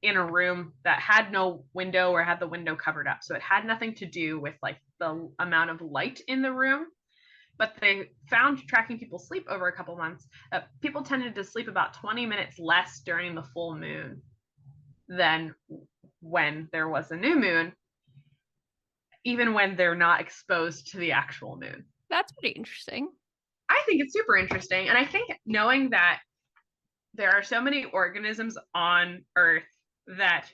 in a room that had no window or had the window covered up. So it had nothing to do with like the amount of light in the room. But they found, tracking people's sleep over a couple months, that people tended to sleep about 20 minutes less during the full moon than when there was a new moon, even when they're not exposed to the actual moon. That's pretty interesting. I think it's super interesting. And I think knowing that there are so many organisms on Earth that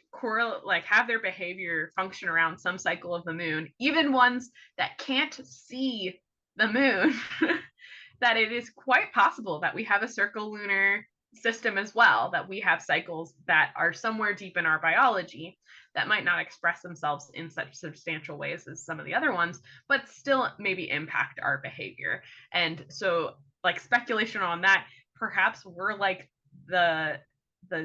have their behavior function around some cycle of the moon, even ones that can't see the moon, that it is quite possible that we have a circo-lunar system as well, that we have cycles that are somewhere deep in our biology that might not express themselves in such substantial ways as some of the other ones, but still maybe impact our behavior. And so, like, speculation on that, perhaps we're like the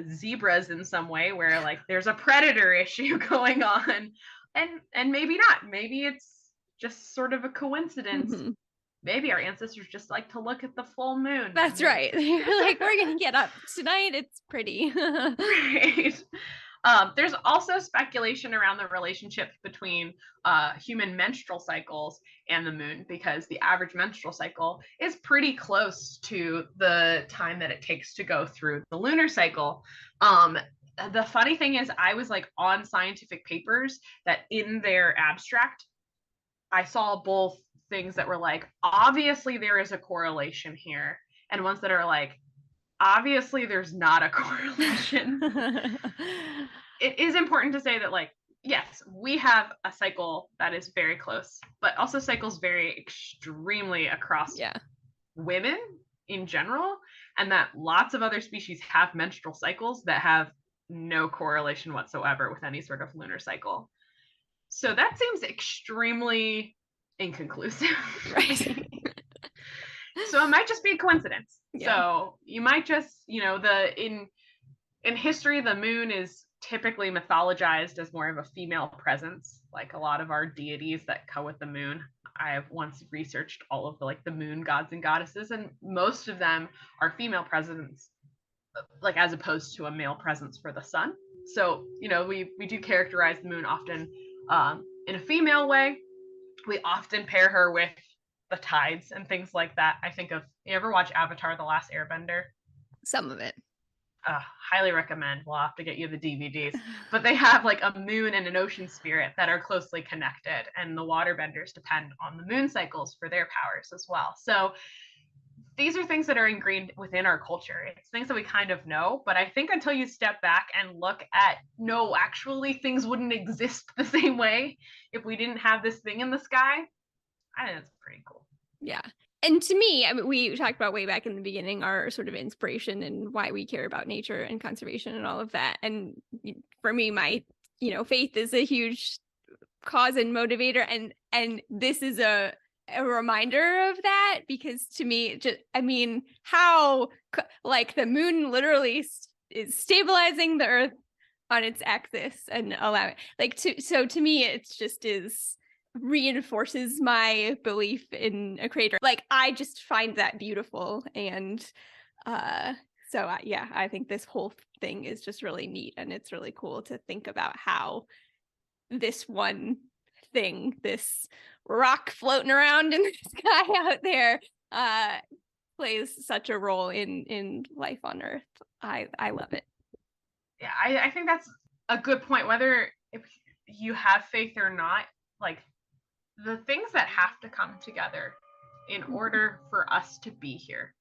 zebras in some way, where like there's a predator issue going on, and maybe not. Maybe it's just sort of a coincidence. Mhm. Maybe our ancestors just like to look at the full moon. That's right. They're like, we're gonna get up tonight. It's pretty. Right. There's also speculation around the relationship between human menstrual cycles and the moon, because the average menstrual cycle is pretty close to the time that it takes to go through the lunar cycle. The funny thing is, I was like on scientific papers that in their abstract, I saw both things that were like, obviously there is a correlation here, and ones that are like, obviously there's not a correlation. It is important to say that, like, yes, we have a cycle that is very close, but also cycles vary extremely across Yeah. women in general, and that lots of other species have menstrual cycles that have no correlation whatsoever with any sort of lunar cycle. So that seems extremely inconclusive. Right. So it might just be a coincidence. Yeah. So you might just, in history, the moon is typically mythologized as more of a female presence, like a lot of our deities that go with the moon. I have once researched all of the moon gods and goddesses, and most of them are female presence, like as opposed to a male presence for the sun. So, we do characterize the moon often in a female way. We often pair her with the tides and things like that. I think of, you ever watch Avatar: The Last Airbender? Some of it. Highly recommend. We'll have to get you the DVDs. But they have like a moon and an ocean spirit that are closely connected, and the waterbenders depend on the moon cycles for their powers as well. So these are things that are ingrained within our culture. It's things that we kind of know, but I think until you step back and look at, no, actually things wouldn't exist the same way if we didn't have this thing in the sky. I think that's pretty cool. Yeah. And to me, I mean, we talked about way back in the beginning our sort of inspiration and why we care about nature and conservation and all of that. And for me, my, faith is a huge cause and motivator. And this is a reminder of that, because to me, how like the moon literally is stabilizing the earth on its axis and allow it so to me, it's just reinforces my belief in a creator. Like, I just find that beautiful. And I think this whole thing is just really neat, and it's really cool to think about how this one thing, this rock floating around in the sky out there, plays such a role in life on Earth. I love it. Yeah, I think that's a good point. Whether if you have faith or not, like, the things that have to come together in order for us to be here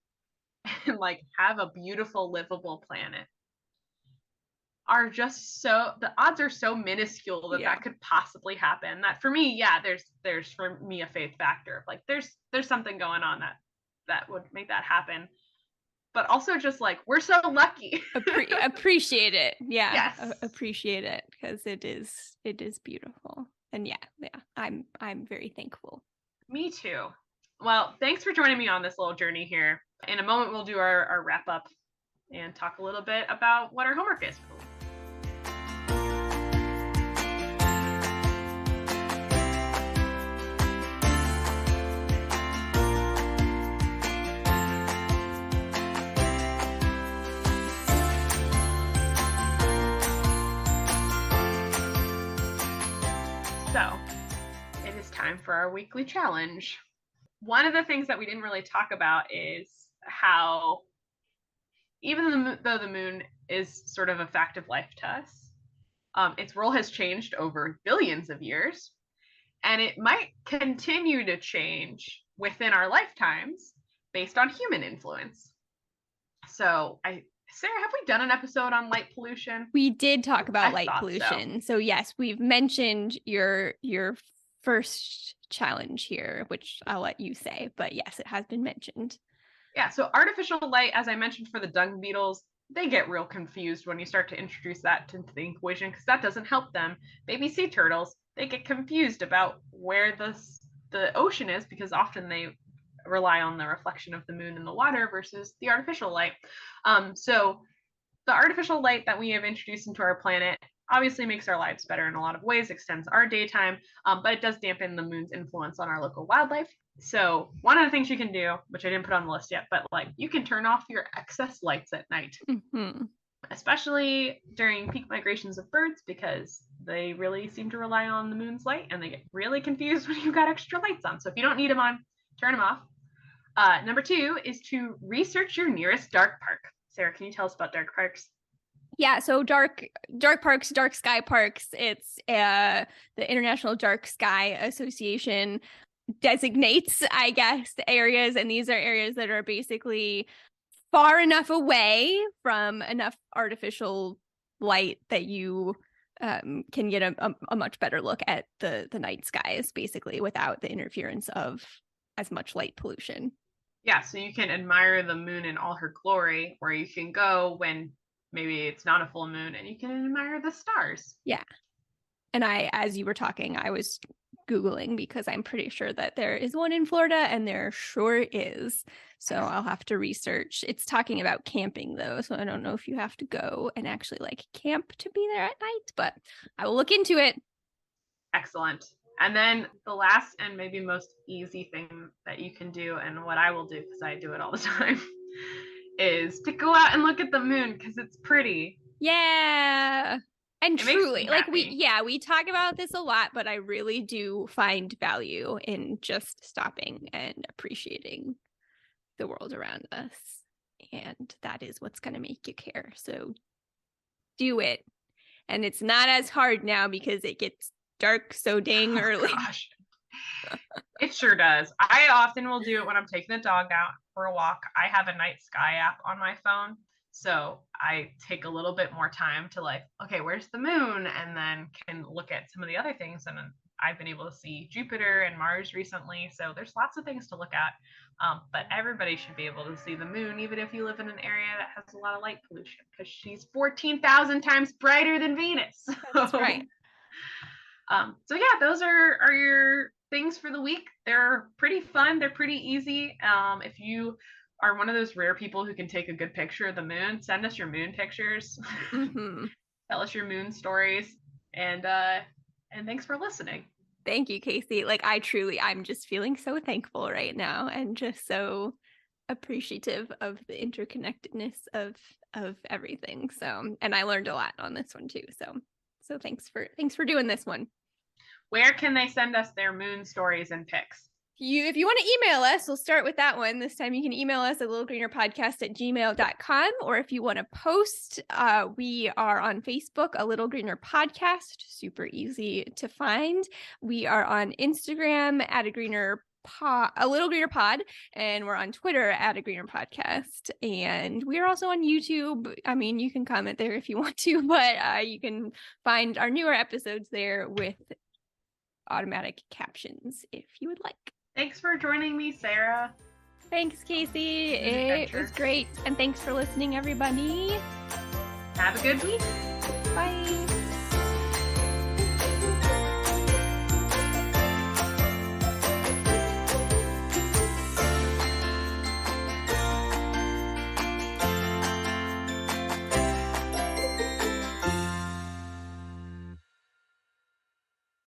and like have a beautiful, livable planet are just the odds are so minuscule that could possibly happen. That for me, there's for me a faith factor. Like, there's something going on that would make that happen. But also just like, we're so lucky. Appreciate it. Yeah. Yes. Appreciate it, because it is beautiful. And I'm very thankful. Me too. Well, thanks for joining me on this little journey here. In a moment, we'll do our wrap up and talk a little bit about what our homework is for the week. So, it is time for our weekly challenge. One of the things that we didn't really talk about is how, even though the moon is sort of a fact of life to us, its role has changed over billions of years, and it might continue to change within our lifetimes based on human influence. So I Sarah, have we done an episode on light pollution? We did talk about I light thought pollution. So yes, we've mentioned your first challenge here, which I'll let you say, but yes, it has been mentioned. Yeah, so artificial light, as I mentioned for the dung beetles, they get real confused when you start to introduce that into the equation because that doesn't help them. Baby sea turtles, they get confused about where the ocean is because often they rely on the reflection of the moon in the water versus the artificial light. So the artificial light that we have introduced into our planet obviously makes our lives better in a lot of ways, extends our daytime, but it does dampen the moon's influence on our local wildlife. So one of the things you can do, which I didn't put on the list yet, but like you can turn off your excess lights at night, especially during peak migrations of birds because they really seem to rely on the moon's light and they get really confused when you've got extra lights on. So if you don't need them on, turn them off. Number 2 is to research your nearest dark park. Sarah, can you tell us about dark parks? Yeah, so dark parks, dark sky parks. It's the International Dark Sky Association designates, I guess, areas, and these are areas that are basically far enough away from enough artificial light that you can get a much better look at the night skies, basically, without the interference of as much light pollution. Yeah, so you can admire the moon in all her glory, where you can go when maybe it's not a full moon and you can admire the stars. Yeah. And as you were talking, I was Googling because I'm pretty sure that there is one in Florida, and there sure is. So I'll have to research. It's talking about camping though, so I don't know if you have to go and actually like camp to be there at night, but I will look into it. Excellent. And then the last and maybe most easy thing that you can do, and what I will do because I do it all the time, is to go out and look at the moon because it's pretty. Yeah. And it truly, like we talk about this a lot, but I really do find value in just stopping and appreciating the world around us. And that is what's going to make you care. So do it. And it's not as hard now because it gets dark so dang early. Gosh. It sure does. I often will do it when I'm taking the dog out for a walk. I have a night sky app on my phone. So I take a little bit more time to like, okay, where's the moon? And then can look at some of the other things. And I've been able to see Jupiter and Mars recently. So there's lots of things to look at. But everybody should be able to see the moon, even if you live in an area that has a lot of light pollution, because she's 14,000 times brighter than Venus. That's right. So yeah, those are your things for the week. They're pretty fun. They're pretty easy. If you are one of those rare people who can take a good picture of the moon, send us your moon pictures. Tell us your moon stories. And thanks for listening. Thank you, Casey. Like I'm just feeling so thankful right now and just so appreciative of the interconnectedness of everything. So, and I learned a lot on this one too. So thanks for doing this one. Where can they send us their moon stories and pics? If you want to email us, we'll start with that one. This time you can email us at littlegreenerpodcast@gmail.com, or if you want to post, we are on Facebook, A Little Greener Podcast, super easy to find. We are on Instagram at A Little Greener Pod, and we're on Twitter at A Greener Podcast, and we're also on YouTube. I mean, you can comment there if you want to, but you can find our newer episodes there with automatic captions if you would like. Thanks for joining me, Sarah. Thanks, Casey. It was great. And thanks for listening, everybody. Have a good week. Bye.